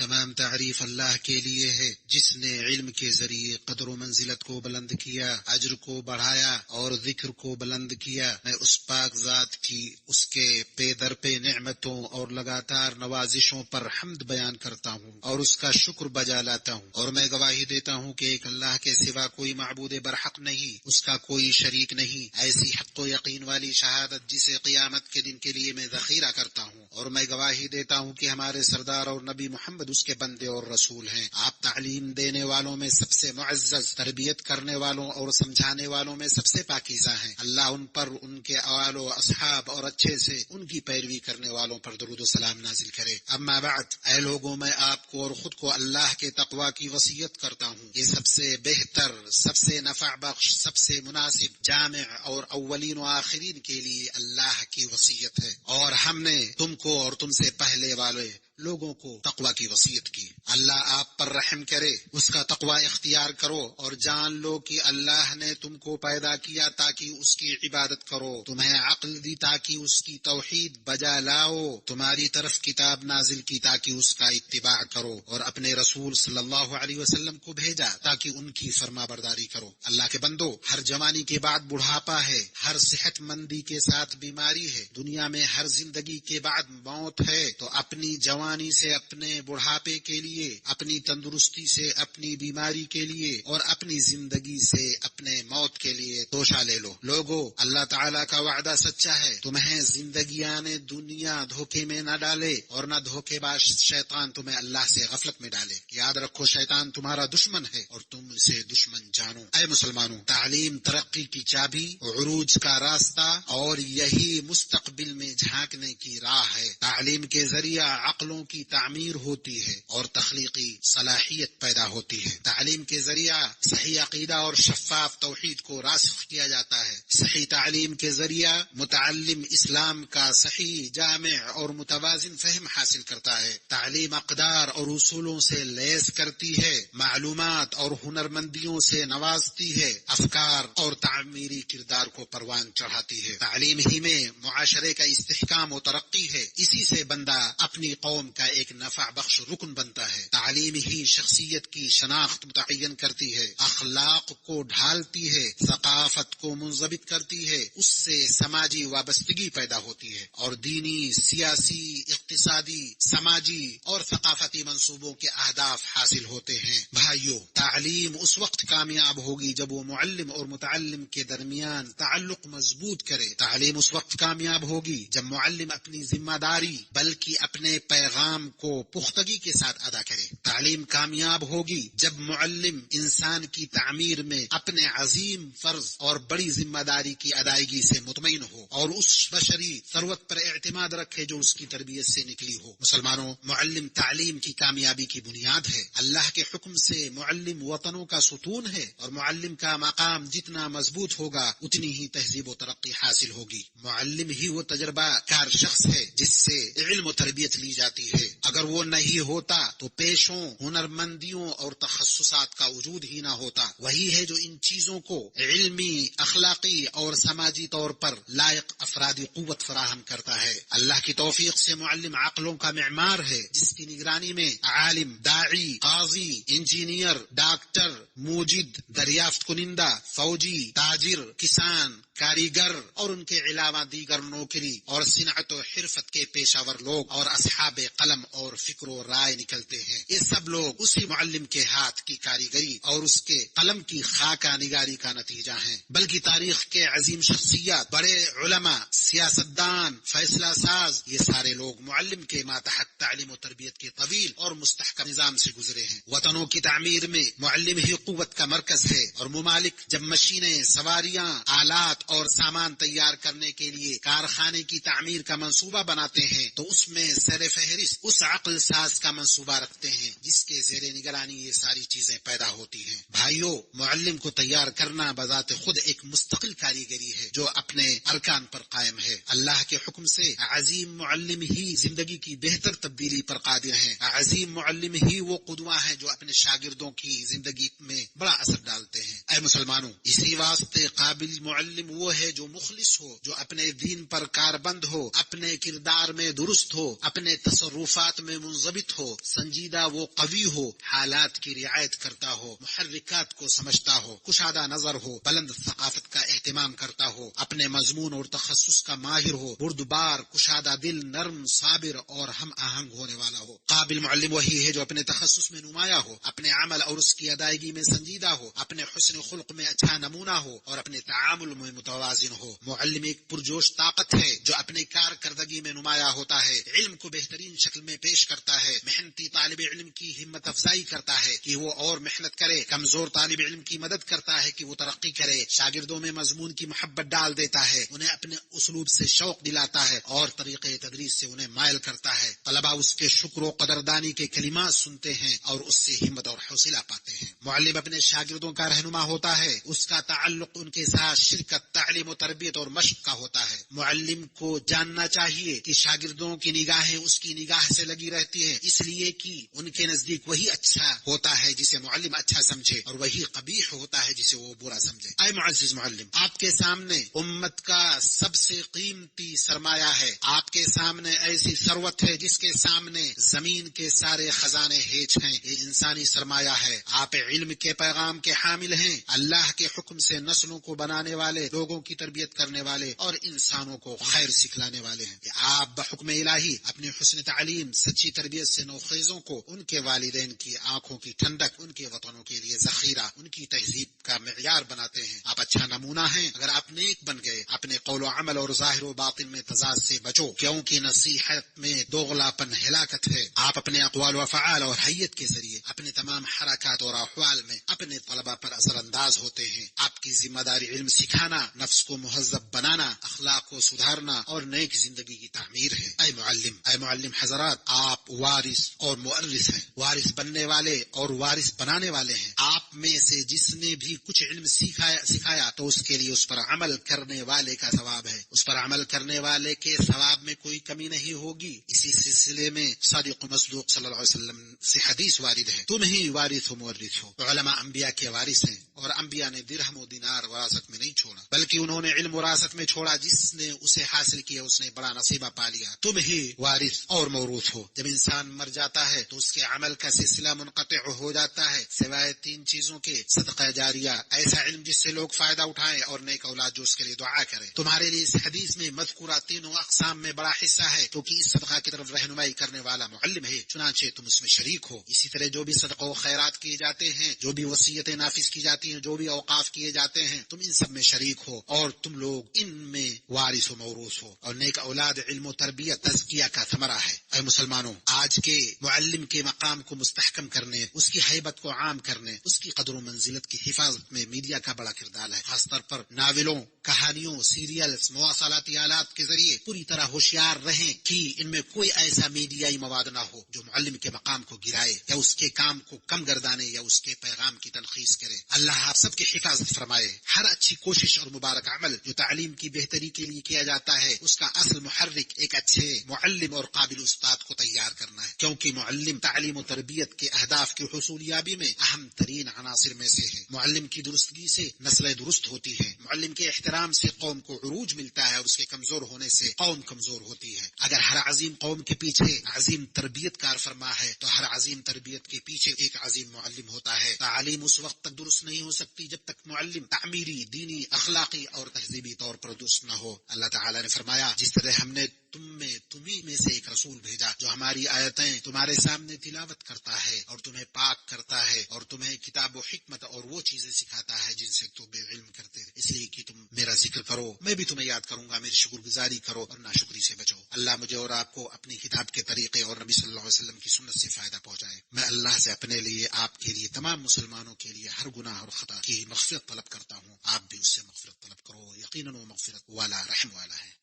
تمام تعریف اللہ کے لیے ہے جس نے علم کے ذریعے قدر و منزلت کو بلند کیا، اجر کو بڑھایا اور ذکر کو بلند کیا۔ میں اس پاک ذات کی اس کے پے در پہ نعمتوں اور لگاتار نوازشوں پر حمد بیان کرتا ہوں اور اس کا شکر بجا لاتا ہوں، اور میں گواہی دیتا ہوں کہ ایک اللہ کے سوا کوئی معبود برحق نہیں، اس کا کوئی شریک نہیں۔ ایسی حق و یقین والی شہادت جسے قیامت کے دن کے لیے میں ذخیرہ کرتا ہوں، اور میں گواہی دیتا ہوں کہ ہمارے سردار اور نبی محمد اس کے بندے اور رسول ہیں۔ آپ تعلیم دینے والوں میں سب سے معزز، تربیت کرنے والوں اور سمجھانے والوں میں سب سے پاکیزہ ہیں۔ اللہ ان پر، ان کے آل و اصحاب اور اچھے سے ان کی پیروی کرنے والوں پر درود و سلام نازل کرے۔ اما بعد، اے لوگوں، میں آپ کو اور خود کو اللہ کے تقوی کی وصیت کرتا ہوں۔ یہ سب سے بہتر، سب سے نفع بخش، سب سے مناسب، جامع اور اولین و آخرین کے لیے اللہ کی وصیت ہے، اور ہم نے تم کو اور تم سے پہلے والے لوگوں کو تقوی کی وصیت کی۔ اللہ آپ پر رحم کرے، اس کا تقوی اختیار کرو، اور جان لو کہ اللہ نے تم کو پیدا کیا تاکہ اس کی عبادت کرو، تمہیں عقل دی تاکہ اس کی توحید بجا لاؤ، تمہاری طرف کتاب نازل کی تاکہ اس کا اتباع کرو، اور اپنے رسول صلی اللہ علیہ وسلم کو بھیجا تاکہ ان کی فرما برداری کرو۔ اللہ کے بندو، ہر جوانی کے بعد بڑھاپا ہے، ہر صحت مندی کے ساتھ بیماری ہے، دنیا میں ہر زندگی کے بعد موت ہے، تو اپنی جوانی سے اپنے بڑھاپے کے لیے، اپنی تندرستی سے اپنی بیماری کے لیے، اور اپنی زندگی سے اپنے موت کے لیے توشہ لے لو۔ لوگو، اللہ تعالیٰ کا وعدہ سچا ہے، تمہیں زندگیان دنیا دھوکے میں نہ ڈالے، اور نہ دھوکے باز شیطان تمہیں اللہ سے غفلت میں ڈالے۔ یاد رکھو، شیطان تمہارا دشمن ہے اور تم اسے دشمن جانو۔ اے مسلمانوں، تعلیم ترقی کی چابی، عروج کا راستہ، اور یہی مستقبل میں جھانکنے کی راہ ہے۔ تعلیم کے ذریعہ عقلوں کی تعمیر ہوتی ہے اور تخلیقی صلاحیت پیدا ہوتی ہے۔ تعلیم کے ذریعہ صحیح عقیدہ اور شفاف توحید کو راسخ کیا جاتا ہے۔ صحیح تعلیم کے ذریعہ متعلم اسلام کا صحیح، جامع اور متوازن فہم حاصل کرتا ہے۔ تعلیم اقدار اور اصولوں سے لیس کرتی ہے، معلومات اور ہنرمندیوں سے نوازتی ہے، افکار اور تعمیری کردار کو پروان چڑھاتی ہے۔ تعلیم ہی میں معاشرے کا استحکام و ترقی ہے، اسی سے بندہ اپنی قوم کا ایک نفع بخش رکن بنتا ہے۔ تعلیم ہی شخصیت کی شناخت متعین کرتی ہے، اخلاق کو ڈھالتی ہے، ثقافت کو منضبط کرتی ہے، اس سے سماجی وابستگی پیدا ہوتی ہے، اور دینی، سیاسی، اقتصادی، سماجی اور ثقافتی منصوبوں کے اہداف حاصل ہوتے ہیں۔ بھائیو، تعلیم اس وقت کامیاب ہوگی جب وہ معلم اور متعلم کے درمیان تعلق مضبوط کرے۔ تعلیم اس وقت کامیاب ہوگی جب معلم اپنی ذمہ داری بلکہ اپنے پیغام کو پختگی کے ساتھ ادا کرے۔ تعلیم کامیاب ہوگی جب معلم انسان کی تعمیر میں اپنے عظیم فرض اور بڑی ذمہ داری کی ادائیگی سے مطمئن ہو، اور اس بشری ثروت پر اعتماد رکھے جو اس کی تربیت سے نکلی ہو۔ مسلمانوں، معلم تعلیم کی کامیابی کی بنیاد ہے۔ اللہ کے حکم سے معلم وطنوں کا ستون ہے، اور معلم کا مقام جتنا مضبوط ہوگا اتنی ہی تہذیب و ترقی حاصل ہوگی۔ معلم ہی وہ تجربہ کار شخص ہے جس سے علم و تربیت لی جاتی ہے۔ اگر وہ نہیں ہوتا تو پیشوں، ہنرمندیوں اور تخصصات کا وجود ہی نہ ہوتا۔ وہی ہے جو ان چیزوں کو علمی، اخلاقی اور سماجی طور پر لائق افرادی قوت فراہم کرتا ہے۔ اللہ کی توفیق سے معلم عقلوں کا معمار ہے، جس کی نگرانی میں عالم، داعی، قاضی، انجینئر، ڈاکٹر، موجد، دریافت کنندہ، فوجی، تاجر، کسان، کاریگر اور ان کے علاوہ دیگر نوکری اور صنعت و حرفت کے پیشہ ور لوگ اور اصحاب قلم اور فکر و رائے نکلتے ہیں۔ یہ سب لوگ اسی معلم کے ہاتھ کی کاریگری اور اس کے قلم کی خاکہ نگاری کا نتیجہ ہیں۔ بلکہ تاریخ کے عظیم شخصیات، بڑے علماء، سیاستدان، فیصلہ ساز، یہ سارے لوگ معلم کے ماتحت تعلیم و تربیت کے طویل اور مستحکم نظام سے گزرے ہیں۔ وطنوں کی تعمیر میں معلم ہی قوت کا مرکز ہے، اور ممالک جب مشینیں، سواریاں، آلات اور سامان تیار کرنے کے لیے کارخانے کی تعمیر کا منصوبہ بناتے ہیں تو اس میں سر فہرست اس عقل ساز کا منصوبہ رکھتے ہیں جس اس کے زیر نگرانی یہ ساری چیزیں پیدا ہوتی ہیں۔ بھائیوں، معلم کو تیار کرنا بذات خود ایک مستقل کاریگری ہے جو اپنے ارکان پر قائم ہے۔ اللہ کے حکم سے عظیم معلم ہی زندگی کی بہتر تبدیلی پر قادر ہیں۔ عظیم معلم ہی وہ قدوہ ہیں جو اپنے شاگردوں کی زندگی میں بڑا اثر ڈالتے ہیں۔ اے مسلمانوں، اسی واسطے قابل معلم وہ ہے جو مخلص ہو، جو اپنے دین پر کاربند ہو، اپنے کردار میں درست ہو، اپنے تصرفات میں منضبط ہو، سنجیدہ وہ قوی ہو، حالات کی رعایت کرتا ہو، محرکات کو سمجھتا ہو، کشادہ نظر ہو، بلند ثقافت کا اہتمام کرتا ہو، اپنے مضمون اور تخصص کا ماہر ہو، بردبار، کشادہ دل، نرم، صابر اور ہم آہنگ ہونے والا ہو۔ قابل معلم وہی ہے جو اپنے تخصص میں نمایاں ہو، اپنے عمل اور اس کی ادائیگی میں سنجیدہ ہو، اپنے حسن خلق میں اچھا نمونہ ہو اور اپنے تعامل میں متوازن ہو۔ معلم ایک پرجوش طاقت ہے جو اپنے کارکردگی میں نمایاں ہوتا ہے، علم کو بہترین شکل میں پیش کرتا ہے، محنتی طالب علم کی ہمت افزائی کرتا ہے کہ وہ اور محنت کرے، کمزور طالب علم کی مدد کرتا ہے کہ وہ ترقی کرے، شاگردوں میں مضمون کی محبت ڈال دیتا ہے، انہیں اپنے اسلوب سے شوق دلاتا ہے اور طریقے تدریس سے انہیں مائل کرتا ہے۔ طلبہ اس کے شکر و قدردانی کے کلمات سنتے ہیں اور اس سے ہمت اور حوصلہ پاتے ہیں۔ معلم اپنے شاگردوں کا رہنما ہوتا ہے، اس کا تعلق ان کے ساتھ شرکت، تعلیم و تربیت اور مشق کا ہوتا ہے۔ معلم کو جاننا چاہیے کہ شاگردوں کی نگاہیں اس کی نگاہ سے لگی رہتی ہیں، اس لیے کہ ان کے نزدیک وہی اچھا ہوتا ہے جسے معلم اچھا سمجھے اور وہی قبیح ہوتا ہے جسے وہ برا سمجھے۔ اے معزز معلم، آپ کے سامنے امت کا سب سے قیمتی سرمایہ ہے، آپ کے سامنے ایسی ثروت ہے جس کے سامنے زمین کے سارے خزانے ہیچ ہیں، یہ انسانی سرمایہ ہے۔ آپ علم کے پیغام کے حامل ہیں، اللہ کے حکم سے نسلوں کو بنانے والے، لوگوں کی تربیت کرنے والے اور انسانوں کو خیر سکھلانے والے ہیں۔ آپ بحکم الہی اپنی حسن تعلیم، سچی تربیت سے نوخیزوں کو ان کے والدین کی آنکھوں کی ٹھنڈک، ان کے وطنوں کے لیے ذخیرہ، ان کی تہذیب کا معیار بناتے ہیں۔ آپ اچھا نمونہ ہیں۔ اگر آپ نیک بن گئے، اپنے قول و عمل اور ظاہر و باطن میں تضاد سے بچو، کیونکہ نصیحت میں دوغلاپن ہلاکت ہے۔ آپ اپنے اقوال و افعال اور حیت کے ذریعے اپنے تمام حرکات اور احوال میں اپنے طلبہ پر اثر انداز ہوتے ہیں۔ آپ کی ذمہ داری علم سکھانا، نفس کو مہذب بنانا، اخلاق کو سدھارنا اور نیک زندگی کی تعمیر ہے۔ اے معلم حضرات، آپ وارث اور مورث ہیں، وارث بننے والے اور وارث بنانے والے ہیں۔ آپ میں سے جس نے بھی کچھ علم سکھایا تو اس کے لیے اس پر عمل کرنے والے کا ثواب ہے، اس پر عمل کرنے والے کے ثواب میں کوئی کمی نہیں ہوگی۔ اسی سلسلے میں صادق مصدوق صلی اللہ علیہ وسلم سے حدیث وارد ہے، تم ہی وارث و مورث ہو۔ علماء انبیاء کے وارث ہیں اور انبیاء نے درہم و دینار وراثت میں نہیں چھوڑا، بلکہ انہوں نے علم وراثت میں چھوڑا، جس نے اسے حاصل کیا اس نے بڑا نصیبہ پا لیا۔ تم ہی وارث اور موروث ہو۔ جب انسان مر جاتا ہے تو اس کے عمل کا سلسلہ منقطع ہو جاتا ہے، سوائے تین چیزوں کے: صدقہ جاریہ، ایسا علم جس سے لوگ فائدہ اٹھائیں، اور نیک اولاد جو اس کے لیے دعا کرے۔ تمہارے لیے اس حدیث میں مذکورہ تینوں اقسام میں بڑا حصہ ہے، کیونکہ اس صدقہ کی طرف رہنمائی کرنے والا معلم ہے، چنانچہ تم اس میں شریک ہو۔ اسی طرح جو بھی صدقہ و خیرات کیے جاتے ہیں، جو بھی وصیتیں نافذ کی جاتی ہیں، جو بھی اوقاف کیے جاتے ہیں، تم ان سب میں شریک ہو اور تم لوگ ان میں وارث و موروث ہو۔ اور نیک اولاد علم و تربیت تزکیہ کا ثمرہ ہے۔ اے مسلمانوں، آج کے معلم کے مقام کو مستحکم کرنے، اس کی ہیبت کو عام کرنے، اس کی قدر و منزلت کی حفاظت میں میڈیا کا بڑا کردار ہے۔ خاص طور پر ناولوں، کہانیوں، سیریلز، مواصلاتی آلات کے ذریعے پوری طرح ہوشیار رہیں کہ ان میں کوئی ایسا میڈیائی مواد نہ ہو جو معلم کے مقام کو گرائے یا اس کے کام کو کم گردانے یا اس کے پیغام کی تنقیص کرے۔ اللہ آپ سب کی حفاظت فرمائے۔ ہر اچھی کوشش اور مبارک عمل جو تعلیم کی بہتری کے لیے کیا جاتا ہے، اس کا اصل محرک ایک اچھے معلم اور قابل استاد کو تیار کرنا ہے، کیونکہ معلم تعلیم و تربیت کے اہداف کی حصولیابی میں اہم ترین عناصر میں سے ہے۔ معلم کی درستگی سے نسلیں درست ہوتی ہے، معلم کے احترام سے قوم کو عروج ملتا ہے اور اس کے کمزور ہونے سے قوم کمزور ہوتی ہے۔ اگر ہر عظیم قوم کے پیچھے عظیم تربیت کار فرما ہے تو ہر عظیم تربیت کے پیچھے ایک عظیم معلم ہوتا ہے۔ تعلیم اس وقت تک درست نہیں ہو سکتی جب تک معلم تعمیری، دینی، اخلاقی اور تہذیبی طور پر درست نہ ہو۔ اللہ تعالی نے فرمایا، جس طرح ہم نے تمہیں میں سے ایک رسول بھیجا جو ہماری آیتیں تمہارے سامنے تلاوت کرتا ہے اور تمہیں پاک کرتا ہے اور تمہیں کتاب و حکمت اور وہ چیزیں سکھاتا ہے جن سے تم بے علم کرتے، اس لیے کہ تم میرا ذکر کرو، میں بھی تمہیں یاد کروں گا، میری شکر گزاری کرو اور ناشکری سے بچو۔ اللہ مجھے اور آپ کو اپنی کتاب کے طریقے اور نبی صلی اللہ علیہ وسلم کی سنت سے فائدہ پہنچائے۔ میں اللہ سے اپنے لیے، آپ کے لیے، تمام مسلمانوں کے لیے ہر گناہ اور خطا کی مغفرت طلب کرتا ہوں۔ آپ بھی اس سے مغفرت طلب کرو، یقیناً وہ مغفرت والا، رحم والا ہے۔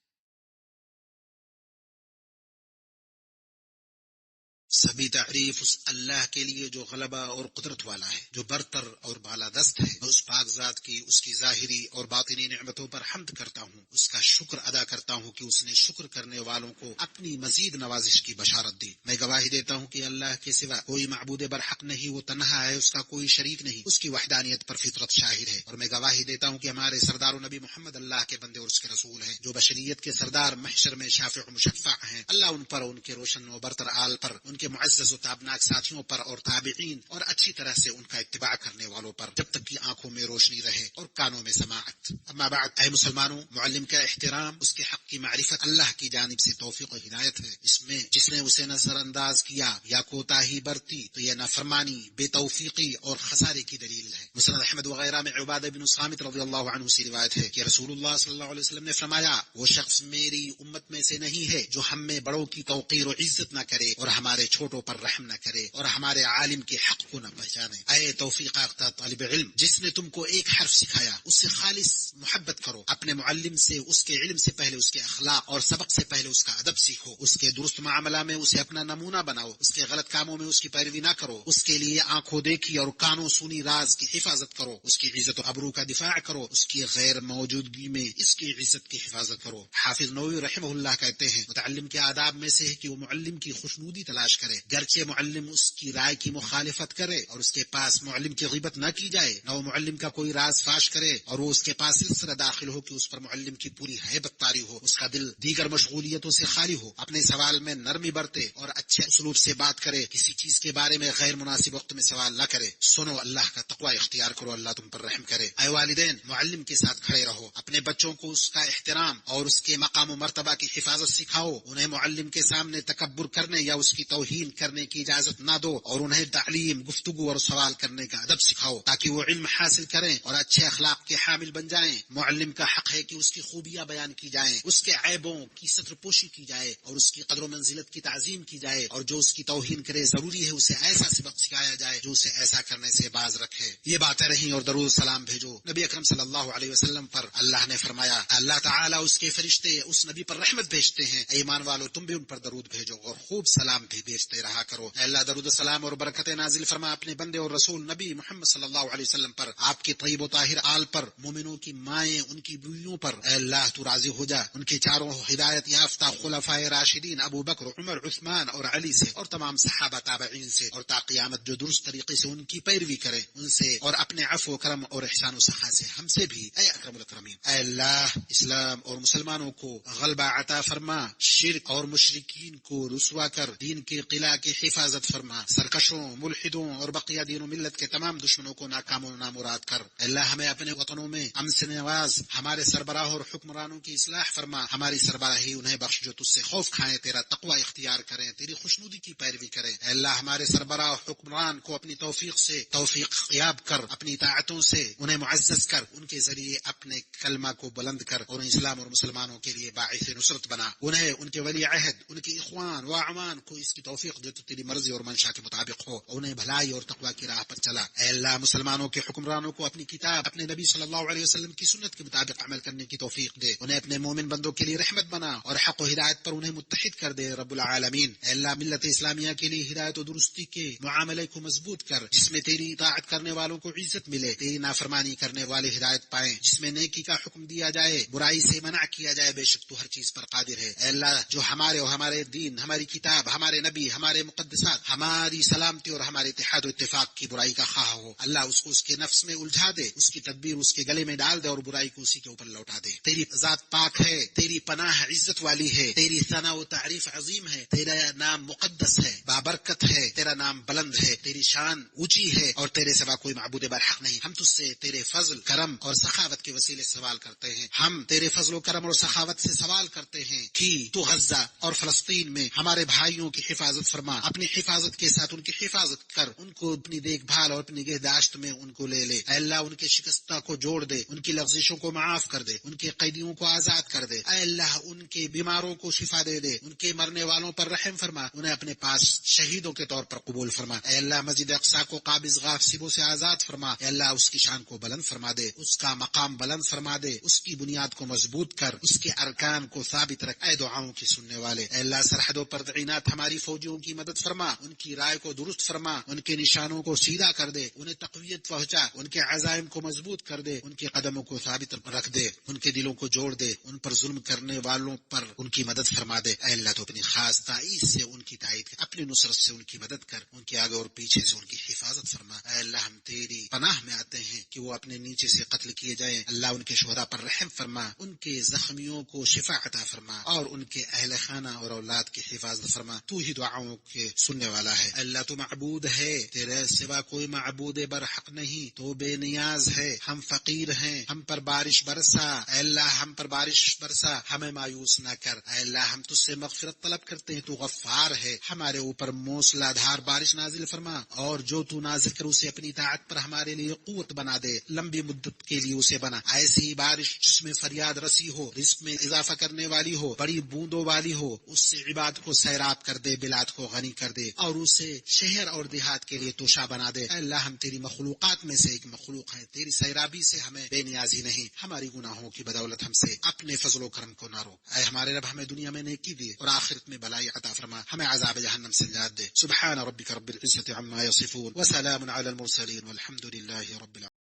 سبھی تعریف اس اللہ کے لیے جو غلبہ اور قدرت والا ہے، جو برتر اور بالادست ہے۔ میں اس پاک ذات کی، اس کی ظاہری اور باطنی نعمتوں پر حمد کرتا ہوں، اس کا شکر ادا کرتا ہوں کہ اس نے شکر کرنے والوں کو اپنی مزید نوازش کی بشارت دی۔ میں گواہی دیتا ہوں کہ اللہ کے سوا کوئی معبود برحق نہیں، وہ تنہا ہے، اس کا کوئی شریک نہیں، اس کی وحدانیت پر فطرت شاہد ہے۔ اور میں گواہی دیتا ہوں کہ ہمارے سردار و نبی محمد اللہ کے بندے اور اس کے رسول ہیں، جو بشریت کے سردار، محشر میں شافع و مشفع ہیں۔ اللہ ان پر، ان کے روشن و برتر آل پر، ان کے معزز و تابناک ساتھیوں پر اور تابعین اور اچھی طرح سے ان کا اتباع کرنے والوں پر جب تک کہ آنکھوں میں روشنی رہے اور کانوں میں سماعت۔ اما بعد، اے مسلمانوں، معلم کا احترام، اس کے حق کی معرفت اللہ کی جانب سے توفیق و ہدایت ہے۔ اس میں جس نے اسے نظر انداز کیا یا کوتاہی برتی تو یہ نافرمانی، بے توفیقی اور خسارے کی دلیل ہے۔ مسند احمد وغیرہ میں عبادہ بن صامت رضی اللہ عنہ سے روایت ہے کہ رسول اللہ صلی اللہ علیہ وسلم نے فرمایا، وہ شخص میری امت میں سے نہیں ہے جو ہم میں بڑوں کی توقیر و عزت نہ کرے اور ہمارے چھوٹوں پر رحم نہ کرے اور ہمارے عالم کے حق کو نہ پہچانے۔ اے توفیق یافتہ طالب علم، جس نے تم کو ایک حرف سکھایا اس سے خالص محبت کرو۔ اپنے معلم سے اس کے علم سے پہلے اس کے اخلاق اور سبق سے پہلے اس کا ادب سیکھو۔ اس کے درست معاملہ میں اسے اپنا نمونہ بناؤ، اس کے غلط کاموں میں اس کی پیروی نہ کرو۔ اس کے لیے آنکھوں دیکھی اور کانوں سنی راز کی حفاظت کرو۔ اس کی عزت و ابرو کا دفاع کرو، اس کی غیر موجودگی میں اس کی عزت کی حفاظت کرو۔ حافظ نووی رحمہ اللہ کہتے ہیں، متعلم کے آداب میں سے ہے کہ وہ معلم کی خوشنودی تلاش کرے، گرچہ معلم اس کی رائے کی مخالفت کرے، اور اس کے پاس معلم کی غیبت نہ کی جائے، نہ وہ معلم کا کوئی راز فاش کرے، اور وہ اس کے پاس اس طرح داخل ہو کہ اس پر معلم کی پوری ہیبت طاری ہو، اس کا دل دیگر مشغولیتوں سے خالی ہو، اپنے سوال میں نرمی برتے اور اچھے اسلوب سے بات کرے، کسی چیز کے بارے میں غیر مناسب وقت میں سوال نہ کرے۔ سنو، اللہ کا تقوی اختیار کرو، اللہ تم پر رحم کرے۔ اے والدین، معلم کے ساتھ کھڑے رہو، اپنے بچوں کو اس کا احترام اور اس کے مقام و مرتبہ کی حفاظت سکھاؤ۔ انہیں معلم کے سامنے تکبر کرنے یا اس کی توہین کرنے کی اجازت نہ دو، اور انہیں تعلیم، گفتگو اور سوال کرنے کا ادب سکھاؤ تاکہ وہ علم حاصل کریں اور اچھے اخلاق کے حامل بن جائیں۔ معلم کا حق ہے کہ اس کی خوبیاں بیان کی جائیں، اس کے عیبوں کی ستر پوشی کی جائے اور اس کی قدر و منزلت کی تعظیم کی جائے، اور جو اس کی توہین کرے ضروری ہے اسے ایسا سبق سکھایا جائے جو اسے ایسا کرنے سے باز رکھے۔ یہ باتیں رہیں اور درود سلام بھیجو نبی اکرم صلی اللہ علیہ وسلم پر۔ اللہ نے فرمایا، اللہ تعالیٰ اس کے فرشتے اس نبی پر رحمت بھیجتے ہیں۔ اے ایمان والو، تم بھی ان پر درود بھیجو اور خوب سلام بھی بھیجتے رہا کرو۔ اے اللہ، درود سلام اور برکت نازل فرما اپنے بندے اور رسول نبی محمد صلی اللہ علیہ وسلم پر، آپ کے طیب و طاہر آل پر، مومنوں کی مائیں، ان کی بیویوں پر۔ اے اللہ، تو راضی ہو جا ان کے چاروں ہدایت یافتہ خلفائے راشدین ابو بکر، عمر، عثمان اور علی سے، اور تمام صحابہ تابعین سے، اور تا قیامت جو درست طریقے سے ان کی پیروی کرے ان سے، اور اپنے عفو و کرم اور احسان و سخا سے ہم سے بھی، اے اکرم الاکرمین۔ اے اللہ، اسلام اور مسلمانوں کو غلبہ عطا فرما، شرک اور مشرکین کو رسوا کر دین کے قلعہ کی حفاظت فرما، سرکشوں، ملحدوں اور بقیہ دین و ملت کے تمام دشمنوں کو ناکام و نامراد کر۔ اے اللہ، ہمیں اپنے وطنوں میں امن سے نواز، ہمارے سربراہ اور حکمرانوں کی اصلاح فرما، ہماری سربراہی انہیں بخش جو تجھ سے خوف کھائیں، تیرا تقوی اختیار کریں، تیری خوشنودی کی پیروی کریں۔ اے اللہ، ہمارے سربراہ اور حکمران کو اپنی توفیق سے توفیق یاب کر، اپنی طاعتوں سے انہیں معزز کر، ان کے ذریعے اپنے کلمہ کو بلند کر، اور اسلام اور مسلمانوں کے لیے باعث نصرت بنا۔ انہیں، ان کے ولی عہد، ان کے اخوان و اعوان کو اس کی توفیق جو تیری مرضی اور منشا کے مطابق ہو، انہیں بھلائی اور تقوی کی راہ پر چلا۔ اے اللہ، مسلمانوں کے حکمرانوں کو اپنی کتاب، اپنے نبی صلی اللہ علیہ وسلم کی سنت کے مطابق عمل کرنے کی توفیق دے، انہیں اپنے مومن بندوں کے لیے رحمت بنا اور حق و ہدایت پر انہیں متحد کر دے رب العالمین۔ اے اللہ، ملت اسلامیہ کے لیے ہدایت و درستی کے معاملے کو مضبوط کر، جس میں تیری اطاعت کرنے والوں کو عزت ملے، تیری نافرمانی کرنے والے ہدایت پائیں، جس میں نیکی کا حکم دیا جائے، برائی سے منع کیا جائے، بے شک تو ہر چیز پر قادر ہے۔ اے اللہ، جو ہمارے اور ہمارے دین، ہماری کتاب، ہمارے نبی، ہمارے مقدسات، ہماری سلامتی اور ہمارے اتحاد و اتفاق کی برائی کا خواہ ہو، اللہ اس کو اس کے نفس میں الجھا دے، اس کی تدبیر اس کے گلے میں ڈال دے اور برائی کو اسی کے اوپر لوٹا دے۔ تیری ذات پاک ہے، تیری پناہ عزت والی ہے، تیری ثنا و تعریف عظیم ہے، تیرا نام مقدس ہے، بابرکت ہے، تیرا نام بلند ہے، تیری شان اونچی ہے، اور تیرے سوا کوئی معبود برحق نہیں۔ ہم تجھ سے تیرے فضل، کرم اور سخاوت کے وسیلے سے سوال کرتے ہیں، ہم تیرے فضل و کرم اور سخاوت سے سوال کرتے ہیں کہ تو غزہ اور فلسطین میں ہمارے بھائیوں کی حفاظت فرما، اپنی حفاظت کے ساتھ ان کی حفاظت کر، ان کو اپنی دیکھ بھال اور اپنی نگہداشت میں ان کو لے لے. اے اللہ ان کے شکستہ کو جوڑ دے, ان کی لغزشوں کو معاف کر دے, ان کے قیدیوں کو آزاد کر دے. اے اللہ ان کے بیماروں کو شفا دے دے, ان کے مرنے والوں پر رحم فرما, انہیں اپنے پاس شہیدوں کے طور پر قبول فرما. اے اللہ مسجد اقصی کو قابض غاصبوں سے آزاد فرما. اے اللہ اس کی شان کو بلند فرما دے, اس کا مقام بلند فرما دے, اس کی بنیاد کو مضبوط کر, اس کے ارکان کو ثابت رکھ. اے دعاؤں کی سننے والے, اے اللہ سرحدوں پر تعینات ہماری فوجیوں کی مدد فرما, ان کی رائے کو درست فرما, ان کے نشانوں کو سیدھا کر دے, انہیں تقویت پہنچا, ان کے عزائم کو مضبوط کر دے, ان کے قدموں کو ثابت رکھ دے, ان کے دلوں کو جوڑ دے, ان پر ظلم کرنے والوں پر ان کی مدد فرما دے. اے اللہ تو اپنی خاص تائید سے ان کی تائید کر, اپنی نصرت سے ان کی مدد کر, ان کے آگے اور پیچھے سے ان کی حفاظت فرما. اے اللہ ہم تیری پناہ میں آتے ہیں کہ وہ اپنے نیچے سے قتل کیے جائیں. اللہ ان کے شہداء پر رحم فرما, ان کے زخمیوں کو شفا عطا فرما, اور ان کے اہل خانہ اور اولاد کی حفاظت فرما. تو ہی دعاؤں کے سننے والا ہے. اللہ تو معبود ہے, تیرے سوا کوئی معبود برحق نہیں, تو بے نیاز ہے, ہم فقیر ہیں, ہم پر بارش برسا. اے اللہ ہم پر بارش برسا, ہمیں مایوس نہ کر. اے اللہ ہم تجھ سے مغفرت طلب کرتے ہیں, تو غفار ہے, ہمارے اوپر موسلا دھار بارش نازل فرما, اور جو تو نازل کر اسے اپنی طاعت پر ہمارے لیے قوت بنا دے, لمبی مدت کے لیے اسے بنا. ایسی بارش جس میں فریاد رسی ہو, رزق میں اضافہ کرنے والی ہو, بڑی بوندوں والی ہو, اس سے عباد کو سیراب کر دے, بلاد کو غنی کر دے, اور اسے شہر اور دیہات کے لیے توشہ بنا دے. اے اللہ ہم تیری مخلوقات میں سے ایک مخلوق ہیں, تیری سیرابی سے ہمیں بے نیازی نہیں, ہماری گناہوں کی بدولت ہم سے اپنے فضل و کرم کو نہ رو. اے ہمارے رب ہمیں دنیا میں نیکی دے اور آخرت میں بلائی عطا فرما, ہمیں عذاب جہنم سے نجات دے. سبحان ربک رب العزة عما یصفون وسلام علی المرسلین والحمد للہ رب العالمین.